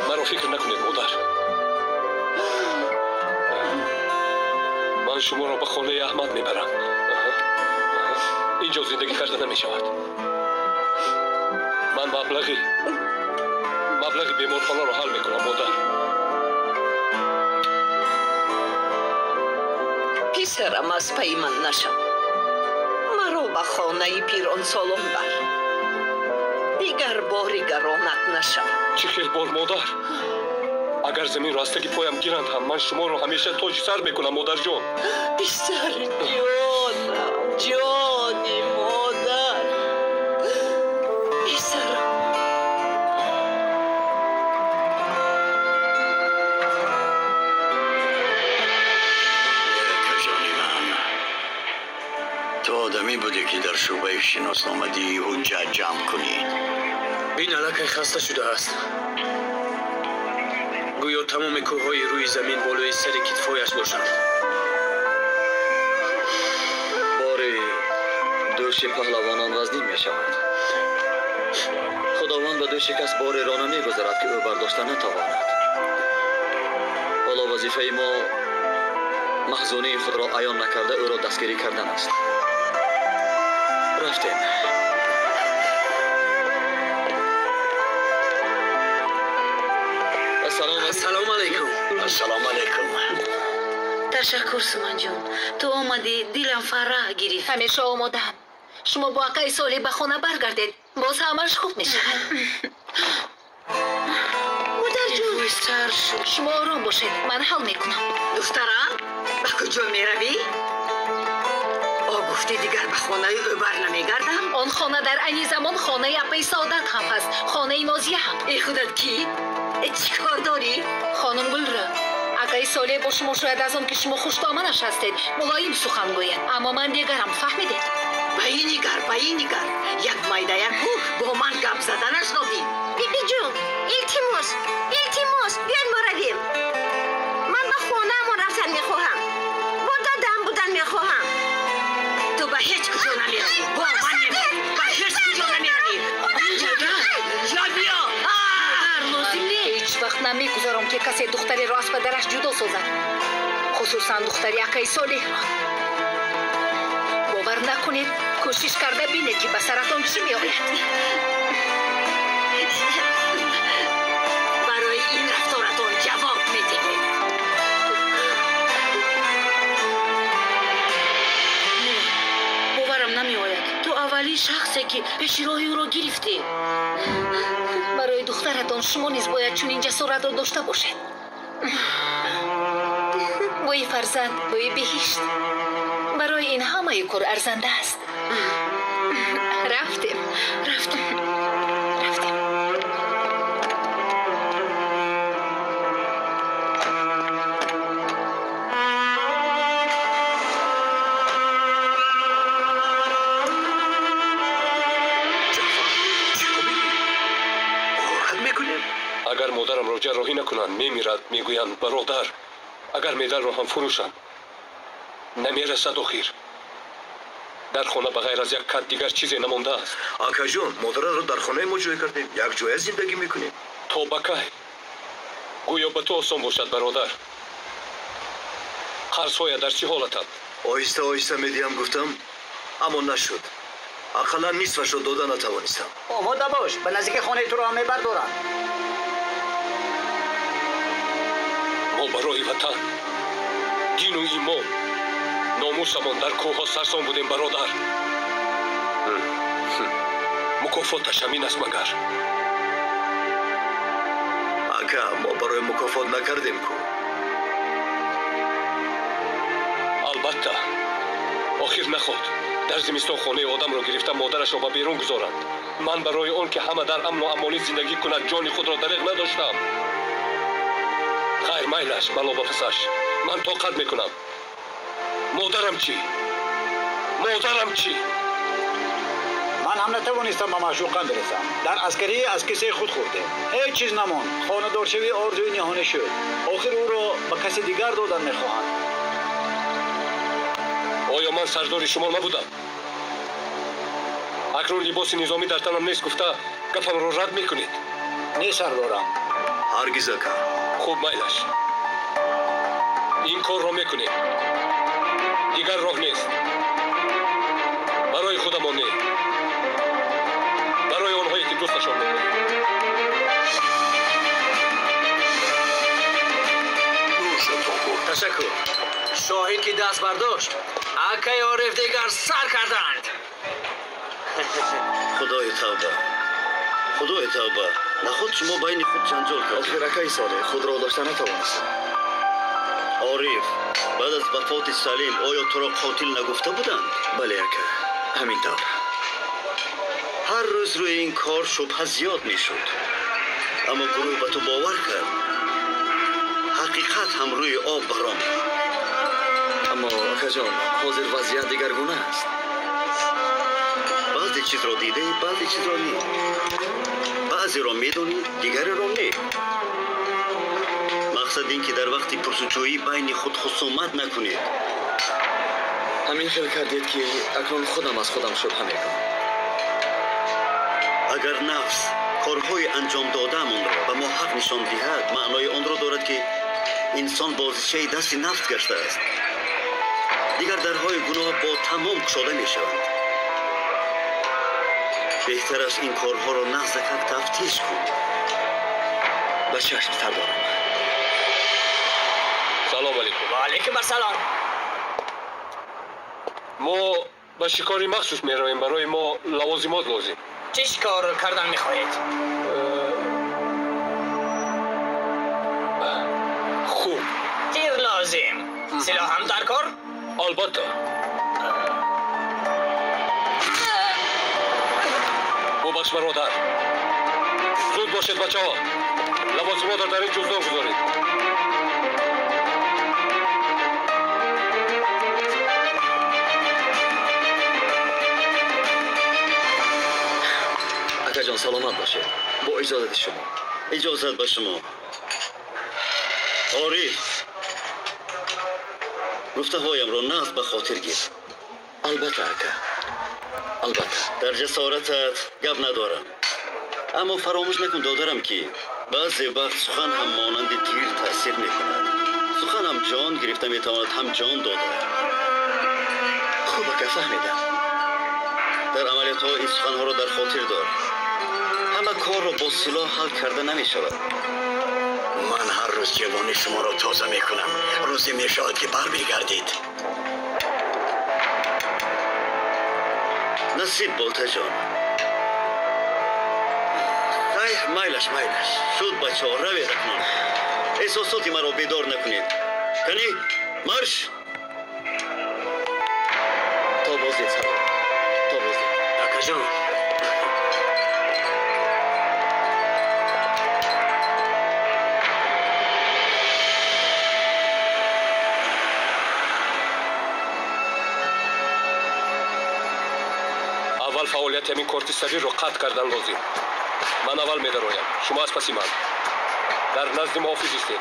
مرا فکر نکنید مادر. من شما را به خانه احمد میبرم. اینجا زندگی کرده نمی شود. من مبلغی بیمارخانه را حل میکنم مادر. پسرم از پی من نشم. مرا به خانه پیران سالم بر. دیگر باری گرانت نشم. چه خیل بار مادر؟ اگر زمین راستگی پایم گیرند هم من شما رو همیشه تاج سر میکنم مادر جان. بیشتر جانم جانی مادر بیشتر تو آدمی بودی که در شعبه شناسنامگی حجت جمع کنی. این علاقه خسته شده است. گویا تمام کوههای روی زمین بالای سر کتفایش باشند. بار دوش پهلوانان وزنی می شود. خداوند به دوش کس بار را نمی گذارد که او برداشته نتواند. حالا وظیفه ما محزونی خود را عیان نکرده او را دستگیری کردن است. رفتیم. السلام علیکم. السلام علیکم. تشکر سومن جون. تو آمدی دلم فرح گرفت. همیشه آمادم. شما با آقای سالی به خانه برگردید. باز همش خوب میشه. مادر جون بیشتر شد. شما آرام باشید. من حل میکنم. دخترم به کجا میروی؟ گفتی دیگر به خانه او بر نمیگردم؟ آن خانه در این زمان خانه اپی سعادت هم هست. خانه نازیه هم. ای خودت کی؟ چی کار داری؟ خانم گلرو، آقای سالی با شما شاید از آن که شما خوش‌دامنش هستید ملایم سخن گوید، اما من دیگرم فهمیدید. به این نگر یک میده کو با من گپ زدنش دادی. بیبی جون التماس بیاین ما رویم. من به خانه‌مون رفتن میخواهم. با دادم بودن میخواهم. تو به هیچ کجا نمیروی. با من نمیروی. به هیچ کجا نمیروی. یا بیا. هیچ وقت نمیگذارم که کسی دختری را از پدرش جدا سازد، خصوصا دختری آقای صالح را. باور نکنید، کوشش کرده بینید که به سرتان چی میآید. برای این رفتارتان جواب میدهید. باورم نمیآید. تو اولین شخصی که پیش راه او را گرفتی. برای دخترتان شما نیز باید چنین جسارت را داشته باشید. بوی فرزند، بوی بهشت. برای این همه کار ارزنده است. رفتیم. اگر مادرم را جراحی نکنند میمیرد میگویند برادر. اگر میدر را هم فروشند نمیرسد آخر. در خانه بغیر از یک کت دیگر چیزی نمانده است. آقا جون مادر را در خانه ما جای کردیم. یک جای زندگی میکنیم. تو بکای گویا به تو آسان باشد برادر. قرضهای در چه حالتند؟ آهسته میدیم گفتم اما نشد. اقلا نصفش را داده نتوانستم. آماده باش، به نزدیک خانه تو را میبردارند. ما برای وطن، دین و ایمان، ناموسمان در کوه سرسان بودیم برادر. مکافاتش همین است مگر؟ آقا ما برای مکافات نکردیم کو. البته آخر نخواد در زمستان خانه آدم را گرفته مادرش را به بیرون گذارند. من برای آن که همه در امن و امانی زندگی کند جان خود را دریغ نداشتم. خیر میلش بلا با پسش من طاقت میکنم. مادرم چی؟ من هم نتوانستم به معشوقم برسم. در عسکری از کسی خود خورده. هیچ چیز نماند. خانه‌دار شوی آرزوی نهانی شد. آخر او را به کسی دیگر دادن میخواهند. آیا من سردار شما نبودم؟ اکنون لباس نظامی در تنم نیست گفته گفتم را رد میکنید. نه سردارم. هرگز آقا. خوب میلش این کار را میکنیم. دیگر راه نیست. برای خودمان نه، برای آنهایی که دوستشان میکنیم. تشکر. شاهین که دست برداشت اکای عارف دیگر سر کردند. خدای توبه نخود شما بین خود جنجال کرد. آخر اکای ساله خود را داشته نتوانستم. عارف بعد از وفات سلیم آیا تو را قاتل نگفته بودند؟ بله اکا، همینطور. هر روز روی این کار شبهه زیاد میشد، اما گروه به تو باور کرد. حقیقت هم روی آب برام. اما اکا جان، حاضر وضعیت دیگرگونه است. بعضی چیز را دیده، بعضی چیز را نی. بعضی را میدونی، دیگری را نی. مقصد این که در وقتی پرسجویی بین خود خصومت نکنید. همین خیال کردید که اکنون خودم از خودم شبهه میکنم. اگر نفس کارهای انجام داده‌مان را به ما حق نشان دهد، معنای آن را دارد که انسان بازیچه دست نفس گشته است. دیگر درهای گناه با تمام گشاده می شوند. بهتر است این کارها را نزدیک تفتیش کن. به چشم سردارم. سلام علیکم. و علیکم السلام. ما به شکاری مخصوص می رویم. برای ما لوازمات لازم. چه شکار کردن می خواهید؟ خوب. تیر لازم. سلاح هم در کار؟ البته. ببخش برادر. زود باشید بچه ها. لوازمات را در این جزدان گذارید. اکا جان سلامت باشید. با اجازت شما. اجازت به شما. عارف گفته هایم را نقض به خاطر گیر. البته اکا، البته. در جسارتت گپ ندارم، اما فراموش نکن دادرم که بعضی وقت سخن هم مانند تیر تاثیر میکند. سخن هم جان گرفته میتواند هم جان داده. خوب اکا فهمیدم. در عملیات ها این سخن ها را در خاطر دار. همه کار را با سلاح حل کرده نمی شود. من هر روز جوانی شما را تازه می کنم. روزی می شود که بر بگردید. نصیب بالته جان. میلش شد بچه ها روید اکنون. احساساتی مرا بیدار نکنید. کنی مرش. تا بازدید سلام. تا بازدید. اکا جان. اول فعالیت همین کورت صغیر رو قطع کردن لازم. من اول میدرایم. شما از پسی من. در نزد محافظ استید.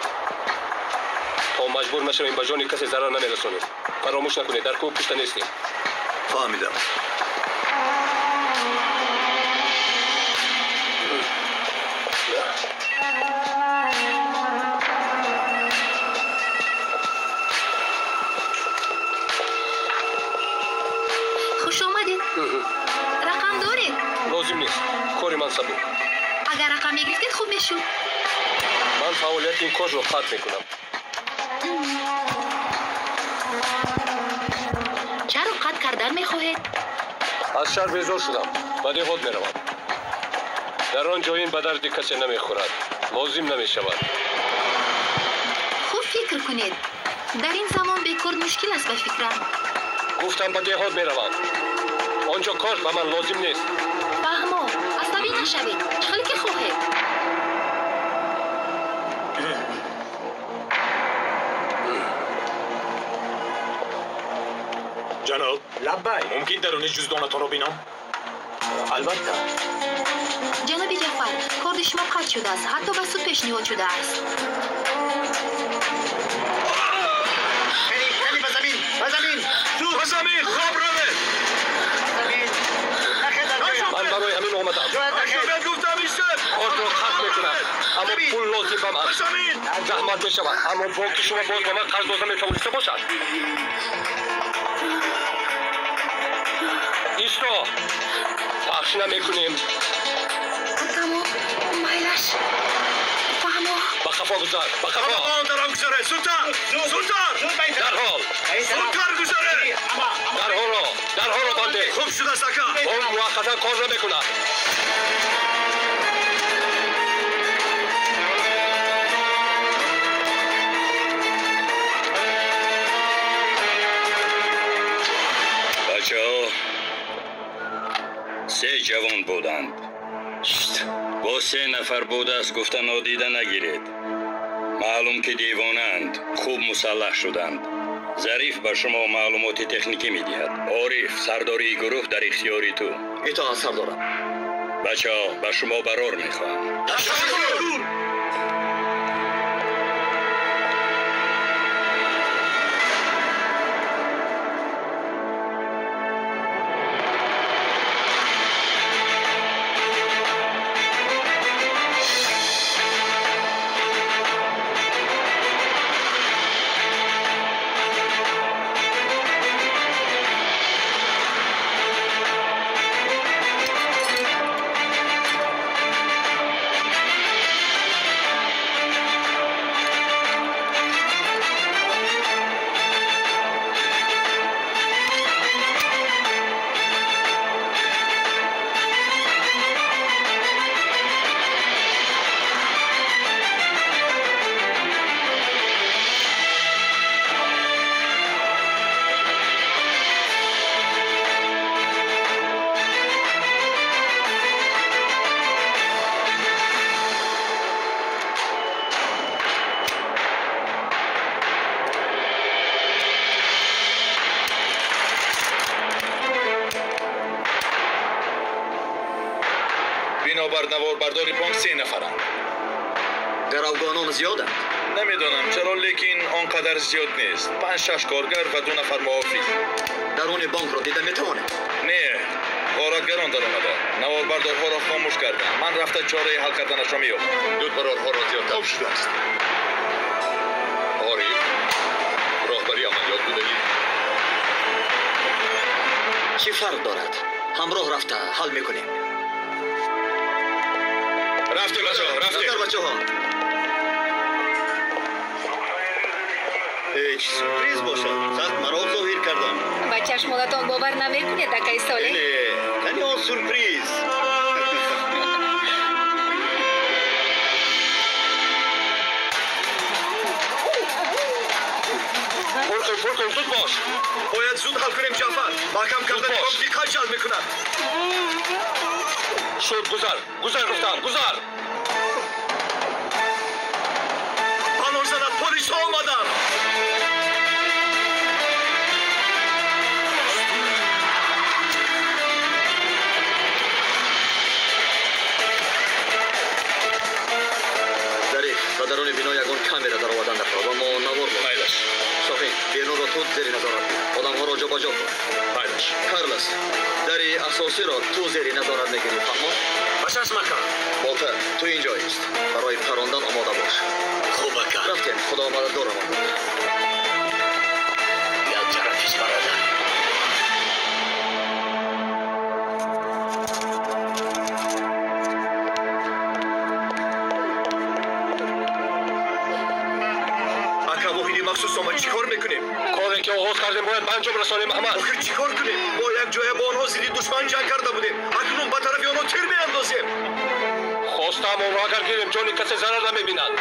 تا مجبور نشویم به جان کسی ضرر نمیرسونیم. فراموش نکنید در کوه پشت نیستیم. فهمیدم. خوش آمدید. رقم دارید؟ لازم نیست. کاری من سبب. اگر رقم میگرفتید خوب میشد. من فعالیت این کار رو قطع میکنم. چرا قطع کردن میخواهید؟ از شهر بیزار شدم. به دیهات میروم. در آنجا این به درد کسی نمیخورد. لازم نمیشود. خوب فکر کنید. در این زمان بیکار مشکل است به فکرم. گفتم به دیهات میروم. آنجا کار به من لازم نیست. فهمو عصبی نشوید. چخلی که خواهید. جناب لبای. ممکن درون جزدانتان را بینم؟ البته. جناب جعفر، کار شما قطع شده است. حتی به سود پیشنهاد شده است. کنی به زمین. به زمین خواب روید. من برای همین آمدم. اکنون گفتم ایستد. کار رو قطع میکنم. اما پول لازم به من. زحمت میشود. اما با که شما باز به من قرض داده میتوانسته باشد. ایستا. بخش نمیکنیم. تمام. میلش. فهمو. به خفا گذار. به خفا. آن در آن گذاره. زودتر. در حال. زودتر گذاره. درها را بنده. خوب شده سکا. اون موقتا کار نمیکنه. سه جوان بودند. با 3 نفر بود است گفتن نادیده نگیرید. معلوم که دیوانند، خوب مسلح شدند. ظریف به شما معلومات تکنیکی میدهد. عارف سرداری گروه در اختیاری تو. اطاعت سردارم. بچه ها به شما برار میخواهم. نواربرداری بانک 3 نفرند. گروگانان زیادند؟ نمیدانم چرا، لیکن آنقدر زیاد نیست. 5-6 کارگر و 2 نفر محافظ. درون بانک را دیده میتوانید؟ نه، غارتگران در آمده. نواربردارها را خاموش کردند. من رفته چاره حل کردنش را می‌یابم. دودبرارها را زیادتر شده است. عارف، راهبری عملیات بدهید. چی فرق دارد؟ همراه رفته حل میکنیم. رفته بچه ها. هیچ سورپریز باشد. سخت مرا ظاهر کردم. با چشمانتان باور نمیکنید دکای ساله؟ نه، کنی آن سورپریز. برکن زود باش. باید زود حل کنیم جعفر. محکم کردن بانک دیکای جلب میکنن. شد گذر گفتم گذر. بانور زند، پلیس ها آمدن. ظریف و درون بنا یگان کامera در آوردن نفر و ما نوار بود. بایدش. شاخین بنا را تو زیر نظارت کن. آدم ها را جا با جا کن. بایدش. کارلس دری اساسی را تو زیر نظارت میگیری فهمو؟ باشش مکان. والتر تو اینجا است. برای پراندن آماده باش. خوب کار. رفتیم خدا آمده دارم. یا طرفیست برادر. مخصوص ما چیکار میکنیم؟ کاری که آغاز کردیم باید به انجام رسانیم محمد. آخه چیکار کنیم؟ با یک جای با آنها زیدی دشمن جنگ کرده بودیم. اکنون به طرف آنها تیر میاندازیم. خواستم اون را اگر گیریم جانی کسی ضرر نمیبیند.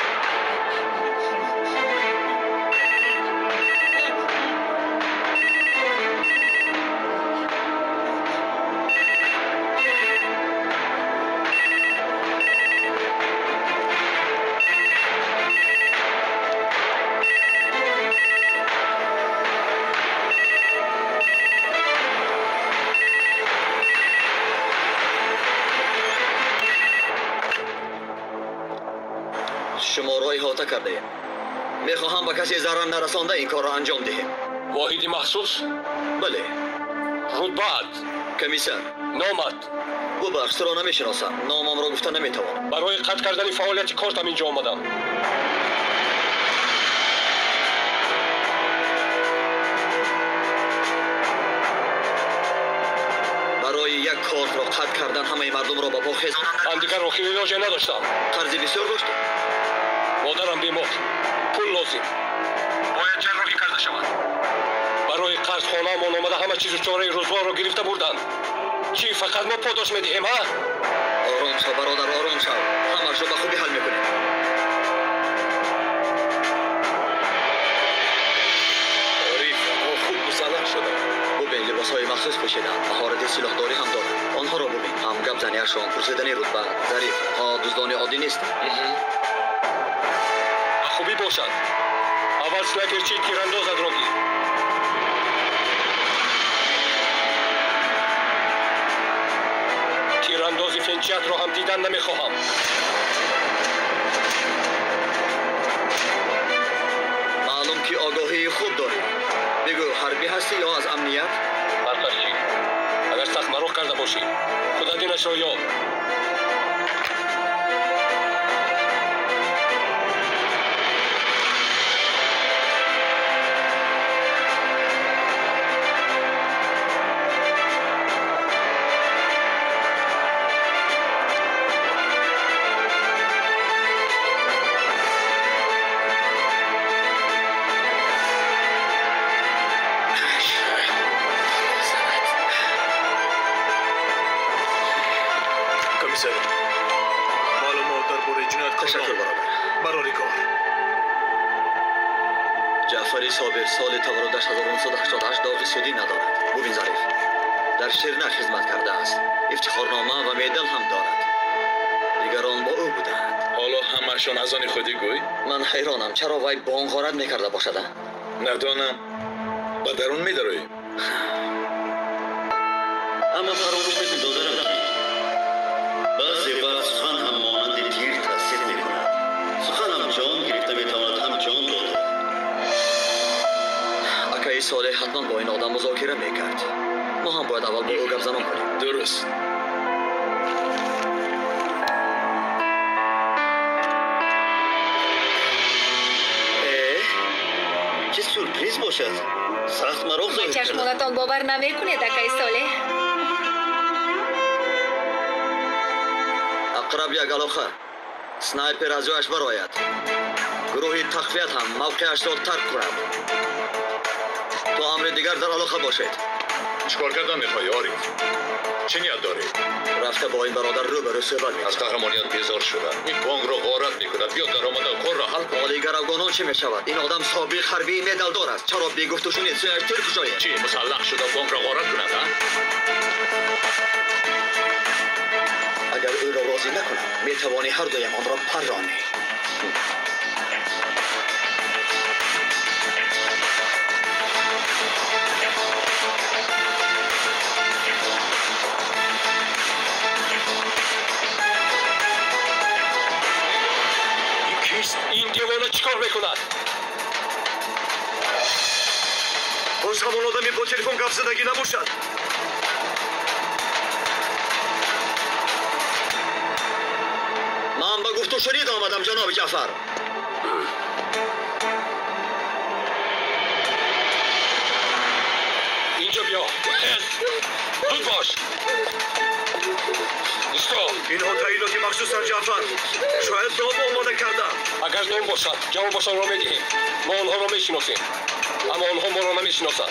شما را احاطه کرده ایم. میخواهم به کسی ضرر نرسانده این کار را انجام دهیم. واحدی مخصوص؟ بله. رتبت؟ کمیسر. نامت؟ ببخش تو را نمیشناسم. نامم را گفته نمیتوانم. برای قطع کردن فعالیت کارتم اینجا آمدم. برای یک کارت را قطع کردن همه مردم را با پا خیز. من دیگر راهی علاج نداشتم. قرضی بسیار داشتم. مادرم بیمار. پول لازم. باید جراحی کرده شود. برای قرض خانه‌مان آمده همه چیز چاره روزگار را گرفته بردن. چی فقط ما پاداش میدهیم ها؟ آرام شو برادر، آرام شو. همه‌شو به خوبی حل میکنیم. عارف، آنها خوب مسلح شدند. ببین لباس‌های مخصوص پوشیدند. مهارت سلاحداری هم دارند. آنها را ببین. هم گپ زنیشان پرسیدنی رتبه ظریف ها دزدان عادی نیست. خوبی باشد. اول سنایپرچی تیراندازت را گیر. تیراندازی فنچیت را هم دیدن نمیخواهم. معلوم که آگاهی خوب داری. بگو حربی هستی یا از امنیت؟ برقرچی اگر سخت مراق کرده باشی خدا دینش را یاب. معلومات درباره جنایت تشکر برادر. برای کار. جعفری صابر سال تولدش 1988 داغ سودی ندارد. ببین ظریف در شیرنک خدمت کرده است. افتخارنامه و مدال هم دارد. دیگران با او بودند. حالا همشان از آن خودی گوی؟ من حیرانم چرا وی با آن غارت میکرده باشد. ندانم. با درون میدروی. اما فراموش نکن دادرم که بعضی وقت سخن هم مانند تیر تاثیر میکند. سخن هم جان گرفته میتواند هم جان داده. اکای صالح حتما با این آدم مذاکره میکرد. ما هم باید اول با او گپ زنان کنیم. درست. چه سورپریز باشد. سخت مراق ظاهر کرد. چشمانتان باور نمیکنید اکای صالح. اقرب یک علاقه سنایپر از جایش برآید. گروهی تقویت هم موقعش را ترک کند. تو امر دیگر در علاقه باشید. چیکار کردن میخوای عارف؟ چه نیت داری؟ رفته با این برادر روبرو صحبت می‌کند. از قهرمانیت بیزار شدن. این بانک را غارت میکند. بیا درآمد کار را حل کن. حالی گروگانان چه میشود؟ این آدم سابق حربی مدال دار است. چرا بی گفت و شنید سویش تیر کجایه؟ چی مسلح شده بانک را غارت کند ها؟ اگر او را راضی نکنم میتوانی هر دویم آن را پرانی. این دیوانه چیکار میکند؟ باز همون آدمی با تلفن گپ زدگی نباشد. من به گفت و شنید آمدم جناب جعفر. اینجا بیا. زود باش. اینها تعیینات مخصوص در جعفر. شاید دام آماده کردن. اگر دام باشد جوابشان را میدهیم. ما آنها را میشناسیم اما آنها ما را نمیشناسند.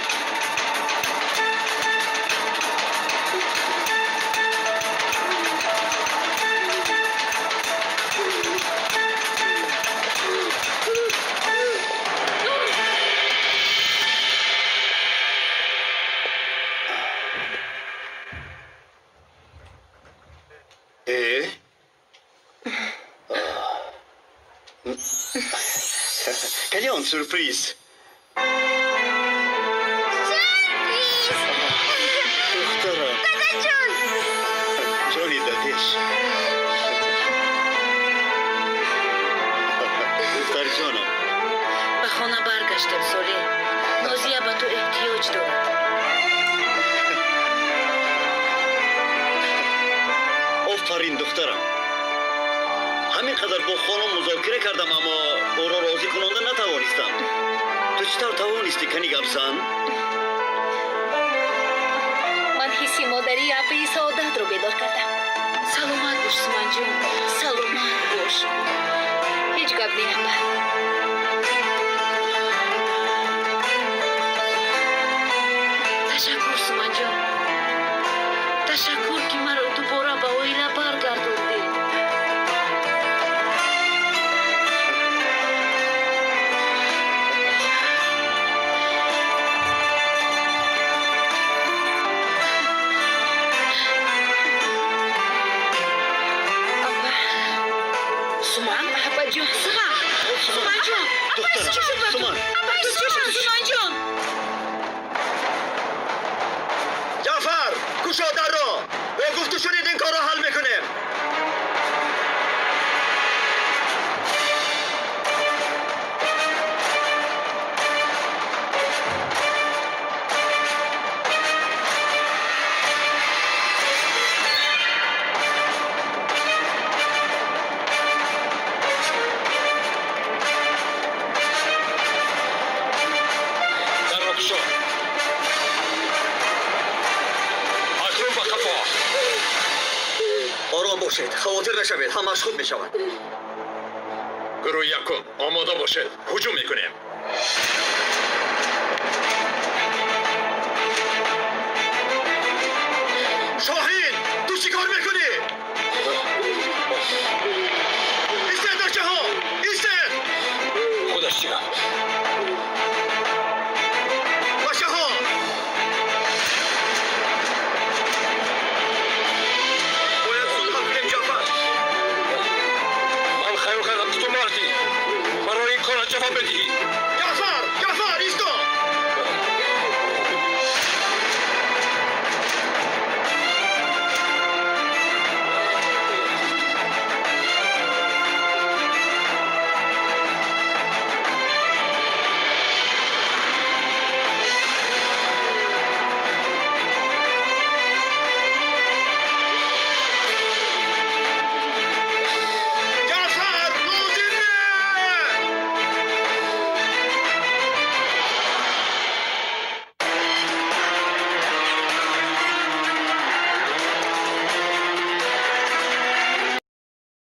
کلیان سورپریز. دخترم. دادا جان. جانی دادش. دختر جانم. به خانه برگشتم صالح. نازیه به تو احتیاج دارد. آفرین دخترم. همینقدر با خانم مذاکره کردم اما او را راضی کننده نتوانستم. تو چطور توانستی کنی گپ زن؟ من حسی مادری اپی سعادت رو بیدار کردم. سلامت باش سومن جون. سلامت باش. هیچ گپ نیم. تشکر سومن جون. تشکر که مرا دوباره به اویله برگردوندی. جان عباس چی شد با تو؟ عباس چی شد سومان جان؟ جعفر گوشا در را به گفت و شنید این کار را حل میکنیم. آرام باشید خواطر نشوید همش خوب میشود. گروه یکم آماده باشید هجوم میکنیم. شاهین تو چی کار میکنی؟ ایستید بچه ها ایستید. خودش چیه؟ بچه ها باید صلح کنیم. جعفر من خیال کردم که تو مردی برای این کار جواب بدی.